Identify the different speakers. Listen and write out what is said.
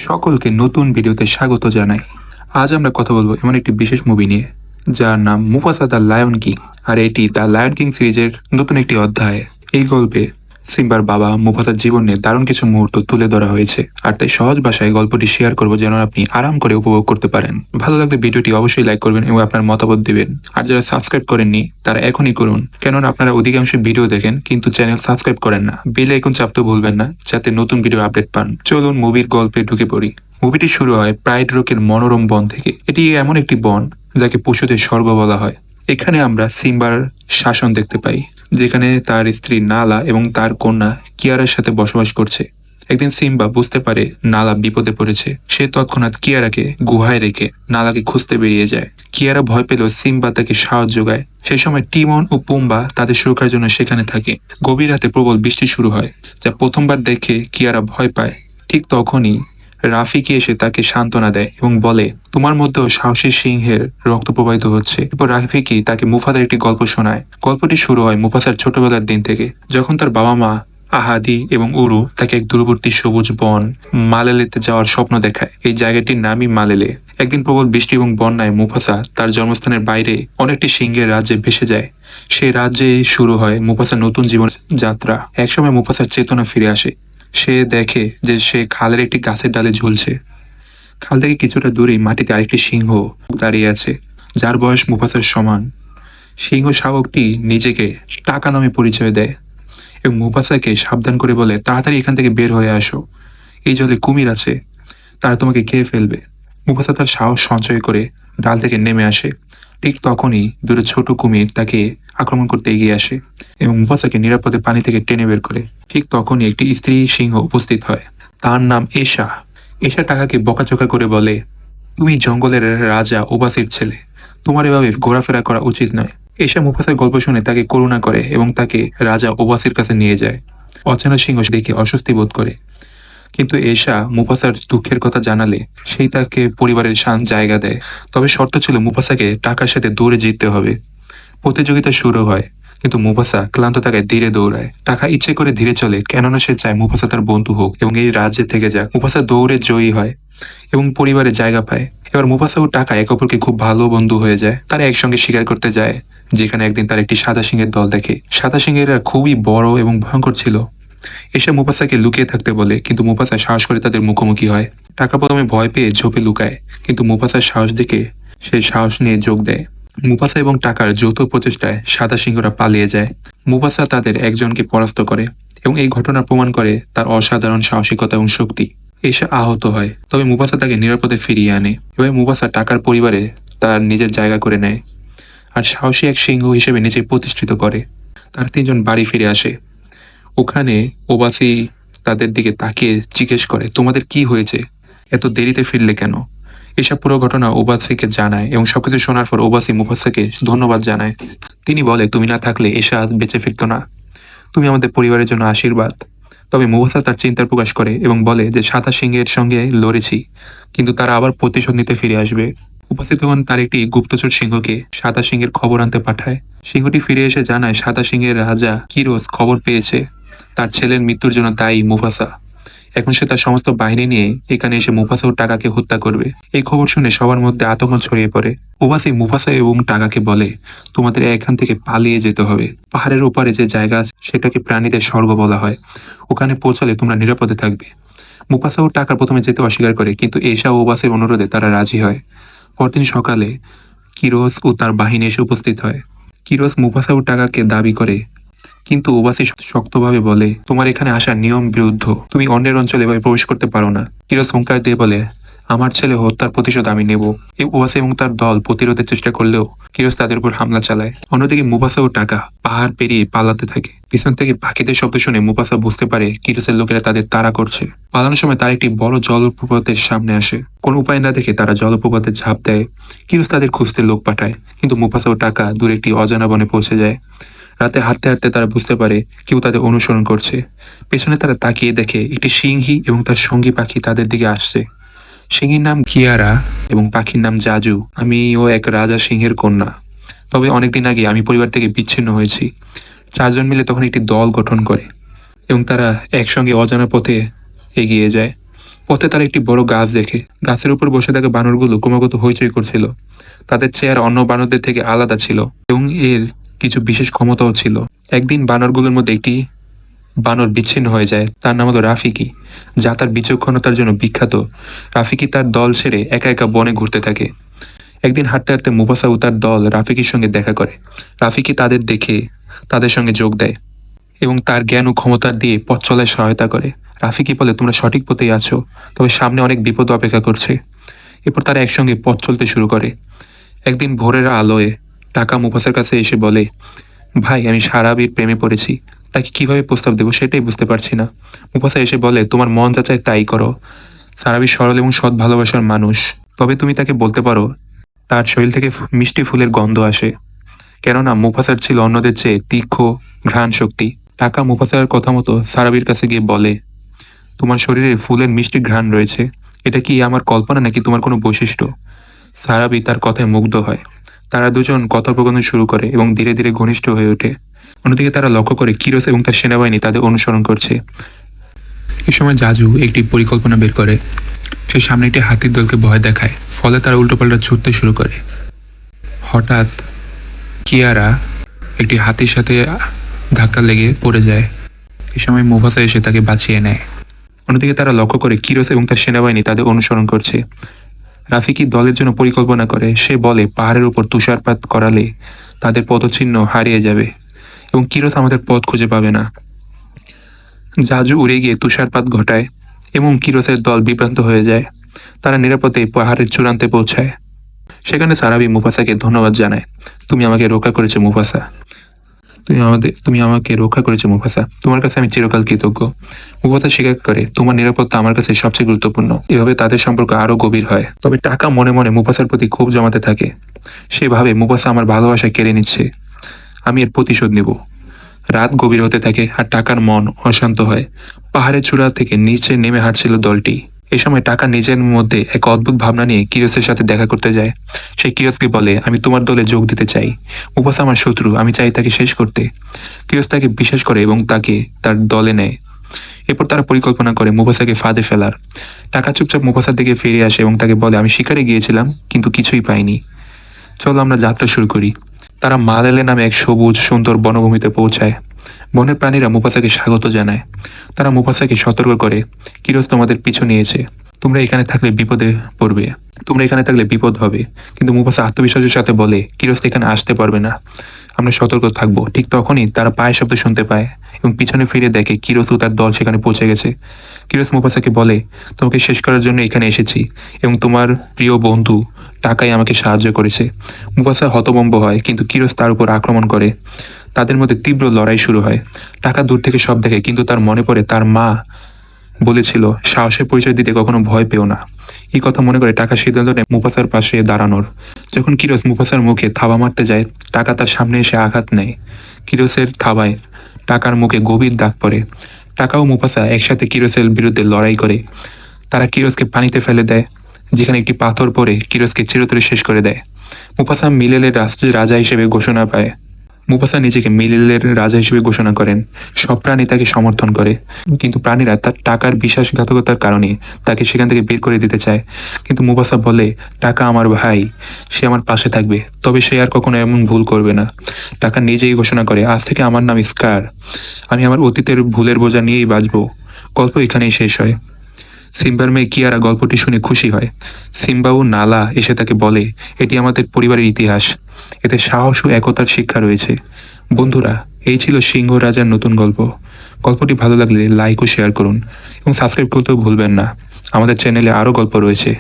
Speaker 1: সকলকে নতুন ভিডিওতে স্বাগত জানাই। আজ আমরা কথা বলবো এমন একটি বিশেষ মুভি নিয়ে যার নাম মুফাসা দ্য লায়ন কিং। আর এটি দ্য লায়ন কিং সিরিজের নতুন একটি অধ্যায়। এই গল্পে সিম্বার বাবা মুফাসার জীবনে দারুণ কিছু মুহূর্ত তুলে ধরা হয়েছে, আর তাই সহজ ভাষায় গল্পটি শেয়ার করবো যেন আপনি আরাম করে উপভোগ করতে পারেন। ভালো লাগলে ভিডিওটি অবশ্যই লাইক করবেন এবং আপনার মতামত দিবেন। আর যারা সাবস্ক্রাইব করেননি তারা এখনই করুন, কেননা আপনারা অধিকাংশ ভিডিও দেখেন কিন্তু চ্যানেল সাবস্ক্রাইব করেন না। বেল আইকন চাপতে ভুলবেন না যাতে নতুন ভিডিও আপডেট পান। চলুন মুভির গল্পে ঢুকে পড়ি। মুভিটি শুরু হয় প্রাইড রকের মনোরম বন থেকে। এটি এমন একটি বন যাকে পশুদের স্বর্গ বলা হয়। এখানে আমরা সিম্বার শাসন দেখতে পাই, যেখানে তার স্ত্রী নালা এবং তার কন্যা কিয়ারার সাথে বসবাস করছে। একদিন সিম্বা বুঝতে পারে নালা বিপদে পড়েছে। সে তৎক্ষণাৎ কিয়ারাকে গুহায় রেখে নালাকে খুঁজতে বেরিয়ে যায়। কিয়ারা ভয় পেলেও সিম্বা তাকে সাহস যোগায়। সেই সময় টিমন ও পুম্বা তাদের সুরক্ষার জন্য সেখানে থাকে। গভীর রাতে প্রবল বৃষ্টি শুরু হয়, যা প্রথমবার দেখে কিয়ারা ভয় পায়। ঠিক তখনই রাফিকি এসে তাকে সান্ত্বনা দেয় এবং বলে, তোমার মধ্যেও সাহসী সিংহের রক্ত প্রবাহিত হচ্ছে। এরপর রাফিকি তাকে মুফাসার একটি গল্প শোনায়। গল্পটি শুরু হয় মুফাসার ছোটবেলার দিন থেকে, যখন তার বাবা মা আহাদি এবং উরু তাকে এক দূরবর্তী সবুজ বন মালেলেতে যাওয়ার স্বপ্ন দেখায়। এই জায়গাটির নামই মালেলে। একদিন প্রবল বৃষ্টি এবং বন্যায় মুফাসা তার জন্মস্থানের বাইরে অনেকটি সিংহের রাজ্যে ভেসে যায়। সেই রাজ্যে শুরু হয় মুফাসার নতুন জীবন যাত্রা। একসময় মুফাসার চেতনা ফিরে আসে। সে দেখে যে সে খালের একটি গাছের ডালে ঝুলছে। খাল থেকে কিছুটা দূরেই মাটিতে আরেকটি সিংহ দাঁড়িয়ে আছে, যার বয়স মুফাসার সমান। সিংহ শাবকটি নিজেকে টাকা নামে পরিচয় দেয় এবং মুফাসাকে সাবধান করে বলে, তাড়াতাড়ি এখান থেকে বের হয়ে আসো, এই জলে কুমির আছে, তারা তোমাকে খেয়ে ফেলবে। মুফাসা তার সাহস সঞ্চয় করে ডাল থেকে নেমে আসে। ঠিক তখনই দুটো ছোট কুমির তাকে আক্রমণ করতে এগিয়ে আসে এবং মুফাসাকে নিরাপদে পানি থেকে টেনে বের করে। ঠিক তখনই একটি স্ত্রী সিংহ উপস্থিত হয়। তার নাম এশা। এশা টাকাকে বকাঝকা করে বলে, তুমি জঙ্গলের রাজা ওবাসির ছেলে, তোমার এভাবে ঘোরাফেরা করা উচিত নয়। এশা মুফাসার গল্প শুনে তাকে করুণা করে এবং তাকে রাজা ওবাসির কাছে নিয়ে যায়। অচেনা সিংহ দেখে অস্বস্তি বোধ করে, কিন্তু এশা মুফাসার দুঃখের কথা জানালে সেই তাকে পরিবারের জায়গা দেয়। তবে শর্ত ছিল মুফাসাকে টাকার সাথে দৌড়ে জিততে হবে। প্রতিযোগিতা শুরু হয়, কিন্তু মুফাসা ক্লান্ত থাকায় ধীরে দৌড়ায়। টাকা ইচ্ছে করে ধীরে চলে, কেননা সে চায় মুফাসা তার বন্ধু হোক এবং এই রাজ্যে থেকে যাক। মুফাসা দৌড়ে জয়ী হয় এবং পরিবারে জায়গা পায়। এবার মুফাসা ও টাকা একে অপরকে খুব ভালো বন্ধু হয়ে যায়। তারা একসঙ্গে শিকার করতে যায়, যেখানে একদিন তার একটি সাদা সিংহের দল দেখে। সাদা সিংহেরা খুবই বড় এবং ভয়ঙ্কর ছিল। এসে মুফাসাকে লুকিয়ে থাকতে বলে, কিন্তু মুফাসা সাহস করে তাদের মুখোমুখি হয়। টাকা প্রথমে ভয় পেয়ে ঝোপে লুকায়, কিন্তু মুফাসার সাহস দেখে সে সাহস নিয়ে যোগ দেয়। মুফাসা এবং টাকার যৌথ প্রচেষ্টায় সাদা সিংহরা পালিয়ে যায়। মুফাসা তাদের একজনকে পরাস্ত করে এবং এই ঘটনা প্রমাণ করে তার অসাধারণ সাহসিকতা এবং শক্তি। এসে আহত হয়, তবে মুফাসা তাকে নিরাপদে ফিরিয়ে আনে। এভাবে মুফাসা টাকার পরিবারে তার নিজের জায়গা করে নেয় আর সাহসী এক সিংহ হিসেবে নিজে প্রতিষ্ঠিত করে। তার তিনজন বাড়ি ফিরে আসে। ওখানে ওবাসি তাদের দিকে তাকিয়ে জিজ্ঞেস করে, তোমাদের কি হয়েছে, এত দেরিতে ফিরলে কেন? এসব পুরো ঘটনা ওবাসিকে জানায় এবং সবকিছু শোনার পর ওবাসি মুফাসাকে ধন্যবাদ জানায়। তিনি বলে, তুমি না থাকলে এশা আজ বেঁচে ফিরতো না, তুমি আমাদের পরিবারের জন্য আশীর্বাদ। তবে মুফাসা তার চিন্তার প্রকাশ করে এবং বলে যে সাদা সিংহের সঙ্গে লড়েছি, কিন্তু তারা আবার প্রতিশোধ নিতে ফিরে আসবে। উপস্থিত হন তার একটি গুপ্তচর সিংহকে সাদা সিংহের খবর আনতে পাঠায়। সিংহটি ফিরে এসে জানায় সাদা সিংহের রাজা কিরোস খবর পেয়েছে তার ছেলের মৃত্যুর জন্য দায়ী মুফাসা। এখন সে তার সমস্ত বাহিনী নিয়ে এখানে এসে মুফাসা ও টাকাকে হত্যা করবে। এই খবর শুনে সবার মধ্যে আতঙ্ক ছড়িয়ে পড়ে। ওবাসি মুফাসা এবং টাকাকে বলে, তোমাদের এখান থেকে পালিয়ে যেতে হবে। পাহাড়ের ওপারে যে জায়গা আছে সেটাকে প্রাণীদের স্বর্গ বলা হয়, ওখানে পৌঁছালে তোমরা নিরাপদে থাকবে। মুফাসা ও টাকা প্রথমে যেতে অস্বীকার করে, কিন্তু এশা ও ওবাসির অনুরোধে তারা রাজি হয়। পরদিন সকালে কিরোস ও তার বাহিনী এসে উপস্থিত হয়। কিরোস মুফাসা ও টাকাকে দাবি করে, কিন্তু ওবাসি শক্তভাবে বলে, তোমার এখানে আসার নিয়ম বিরুদ্ধ, তুমি অন্যের অঞ্চলে এভাবে প্রবেশ করতে পারো না। কিরোস হুঙ্কার দিয়ে বলে, আমার ছেলে হত্যার প্রতিশোধ আমি নেব। এই ওবাসি এবং তার দল প্রতিরোধের চেষ্টা করলেও কিরোস তাদের উপর হামলা চালায়। অন্যদিকে মুফাসা ও টাকা পাহাড় পেরিয়ে পালাতে থাকে। পিছন থেকে পাখিদের শব্দ শুনে মুফাসা বুঝতে পারে কিরোসের লোকেরা তাদের তাড়া করছে। পালানোর সময় তার একটি বড় জলপ্রপাতের সামনে আসে। কোনো উপায় না দেখে তারা জলপ্রপাতে ঝাঁপ দেয়। কিরোস তাদের খুঁজতে লোক পাঠায়, কিন্তু মুফাসা ও টাকা দূরে একটি অজানা বনে পৌঁছে যায়। রাতে হাঁটতে হাঁটতে তারা বুঝতে পারে কেউ তাদের অনুসরণ করছে। পেছনে তারা তাকিয়ে দেখে একটি সিংহী এবং তার সঙ্গী পাখি তাদের দিকে আসছে। সিংহীর নাম কিয়ারা এবং পাখির নাম জাজু। আমিও এক রাজা সিংহের কন্যা, তবে অনেকদিন আগে আমি পরিবার থেকে বিচ্ছিন্ন হয়েছি। চারজন মিলে তখন একটি দল গঠন করে এবং তারা একসঙ্গে অজানা পথে এগিয়ে যায়। পথে তারা একটি বড় গাছ দেখে। গাছের উপর বসে থাকা বানরগুলো ক্রমাগত হইচই করছিল। তাদের চেহারা অন্য বানরদের থেকে আলাদা ছিল এবং এর কিছু বিশেষ ক্ষমতাও ছিল। একদিন বানরগুলোর মধ্যে একটি বানর বিচ্ছিন্ন হয়ে যায়। তার নাম হলো রাফিকি, যা তার বিচক্ষণতার জন্য বিখ্যাত। রাফিকি তার দল ছেড়ে একা একা বনে ঘুরতে থাকে। একদিন হাঁটতে হাঁটতে মুফাসা ও তার দল রাফিকির সঙ্গে দেখা করে। রাফিকি তাদের দেখে তাদের সঙ্গে যোগ দেয় এবং তার জ্ঞান ও ক্ষমতা দিয়ে পথ চলায় সহায়তা করে। রাফিকি বলে, তোমরা সঠিক পথেই আছো, তবে সামনে অনেক বিপদ অপেক্ষা করছে। এরপর তারা একসঙ্গে পথ চলতে শুরু করে। একদিন ভোরের আলোয় টাকা মুফাসার কাছে এসে বলে, ভাই, আমি সারাবির প্রেমে পড়েছি, তাকে কিভাবে প্রস্তাব দেবো সেটাই বুঝতে পারছি না। মুফাসা এসে বলে, তোমার মন যা চায় তাই করো। সারাবি সরল এবং সৎ ভালোবাসার মানুষ, তবে তুমি তাকে বলতে পারো তার শরীর থেকে মিষ্টি ফুলের গন্ধ আসে। কেননা মুফাসার ছিল অন্যদের চেয়ে তীক্ষ্ণ ঘ্রাণ শক্তি। টাকা মুফাসার কথা মতো সারাবির কাছে গিয়ে বলে, তোমার শরীরে ফুলের মিষ্টি ঘ্রাণ রয়েছে, এটা কি আমার কল্পনা নাকি তোমার কোনো বৈশিষ্ট্য? সারাবি তার কথায় মুগ্ধ হয়। তারা দুজন কথোপকথন শুরু করে এবং ধীরে ধীরে ঘনিষ্ঠ হয়ে ওঠে। অন্যদিকে তারা লক্ষ্য করে কিরোস এবং তার সেনাবাহিনী তাদের অনুসরণ করছে। এ সময় জাজু একটি পরিকল্পনা বের করে। সে সামনে একটি হাতির দলকে ভয় দেখায়, ফলে তারা উল্টোপাল্টা ছুটতে শুরু করে। হঠাৎ কিয়ারা একটি হাতির সাথে ধাক্কা লেগে পড়ে যায়। এ সময় মুফাসা এসে তাকে বাঁচিয়ে নেয়। অন্যদিকে তারা লক্ষ্য করে কিরোস এবং তার সেনাবাহিনী তাদের অনুসরণ করছে। রাফিকি দলের জন্য পরিকল্পনা করে। সে বলে, পাহাড়ের উপর তুষারপাত করালে তাদের পদচিহ্ন হারিয়ে যাবে এবং কিরোস আমাদের পথ খুঁজে পাবে না। জাজু উড়ে গিয়ে তুষারপাত ঘটায় এবং কিরোসের দল বিভ্রান্ত হয়ে যায়। তারা নিরাপদে পাহাড়ের চূড়ান্তে পৌঁছায়। সেখানে সারাবি মুফাসাকে ধন্যবাদ জানায়। তুমি আমাকে রক্ষা করেছো মুফাসা, তুমি আমাকে রক্ষা করেছো মুফাসা, তোমার কাছে আমি চিরকাল কৃতজ্ঞ। মুফাসা স্বীকার করে, তোমার নিরাপত্তা আমার কাছে সবচেয়ে গুরুত্বপূর্ণ। এভাবে তাদের সম্পর্ক আরো গভীর হয়। তবে টাকা মনে মনে মুফাসার প্রতি ক্ষোভ জমাতে থাকে। সে ভাবে, মুফাসা আমার ভালোবাসা কেড়ে নিচ্ছে, আমি এর প্রতিশোধ নেব। রাত গভীর হতে থাকে আর টাকার মন অশান্ত হয়। পাহাড়ের চূড়া থেকে নিচে নেমে হাঁটছিল দলটি। এই সময় টাকা নিজের মধ্যে এক অদ্ভুত ভাবনা নিয়ে কিরোসের সাথে দেখা করতে যায়। সে কিরোসকে বলে, আমি তোমার দলে যোগ দিতে চাই। মুফাসা আমার শত্রু, আমি চাই তাকে শেষ করতে। কিরোস তাকে বিশ্বাস করে এবং তাকে তার দলে নেয়। এরপর তারা পরিকল্পনা করে মুফাসাকে ফাঁদে ফেলার। টাকা চুপচাপ মুফাসার দিকে ফিরে আসে এবং তাকে বলে, আমি শিকারে গিয়েছিলাম কিন্তু কিছুই পাইনি, চলো আমরা যাত্রা শুরু করি। তারা মালেলে নামে এক সবুজ সুন্দর বনভূমিতে পৌঁছায়। বনের প্রাণীরা মুফাসাকে স্বাগত জানায়। তারা মুফাসাকে সতর্ক করে, কিরোস তোমাদের পিছু নিয়েছে, তোমরা এখানে থাকলে বিপদে পড়বে, তোমরা এখানে থাকলে বিপদ হবে। কিন্তু মুফাসা আত্মবিশ্বাসের সাথে বলে, কিরোস এখানে আসতে পারবে না, আমরা সতর্ক থাকবো। ঠিক তখনই তারা পায়ের শব্দ শুনতে পায় এবং পিছনে ফিরে দেখে কিরোস ও তার দল সেখানে পৌঁছে গেছে। কিরোস মুফাসাকে বলে, তোমাকে শেষ করার জন্য এখানে এসেছি এবং তোমার প্রিয় বন্ধু টাকাই আমাকে সাহায্য করেছে। মুফাসা হতভম্ব হয়, কিন্তু কিরোস তার উপর আক্রমণ করে। তাদের মধ্যে তীব্র লড়াই শুরু হয়। টাকা দূর থেকে সব দেখে, কিন্তু তার মনে পড়ে তার মা বলেছিল, সাহসের পরিচয় দিতে কখনো ভয় পেও না। এই কথা মনে করে টাকা সিদ্ধান্ত নেয় মুফাসার পাশে দাঁড়ানোর। যখন কিরোস মুফাসার মুখে থাবা মারতে যায়, টাকা তার সামনে এসে আঘাত নেয়। কিরোসের থাবায় টাকার মুখে গভীর দাগ পড়ে। টাকা ও মুফাসা একসাথে কিরোসের বিরুদ্ধে লড়াই করে। তারা কিরোসকে পানিতে ফেলে দেয়, যেখানে একটি পাথর পড়ে কিরোসকে চিরতরে শেষ করে দেয়। মুফাসা মিলেলের রাষ্ট্রের রাজা হিসেবে ঘোষণা পায়। মুফাসা নিজেকে মিলেলের রাজা হিসেবে ঘোষণা করেন। সব প্রাণী তাকে সমর্থন করে, কিন্তু প্রাণীরা তার টাকার বিশ্বাসঘাতকতার কারণে তাকে সেখান থেকে বের করে দিতে চায়। কিন্তু মুফাসা বলে, টাকা আমার ভাই, সে আমার পাশে থাকবে, তবে সে আর কখনো এমন ভুল করবে না। টাকা নিজেই ঘোষণা করে, আজ থেকে আমার নাম স্কার, আমি আমার অতীতের ভুলের বোঝা নিয়েই বাঁচব। গল্প এখানেই শেষ হয়। সিম্বার মেয়ে কিয়ারা গল্পটি শুনে খুশি হয়। সিম্বা ও নালা এসে তাকে বলে, এটি আমাদের পরিবারের ইতিহাস, এতে সাহস ও একতার শিক্ষা রয়েছে। বন্ধুরা, এই ছিল সিংহ রাজার নতুন গল্প। গল্পটি ভালো লাগলে লাইক ও শেয়ার করুন এবং সাবস্ক্রাইব করতেও ভুলবেন না। আমাদের চ্যানেলে আরও গল্প রয়েছে।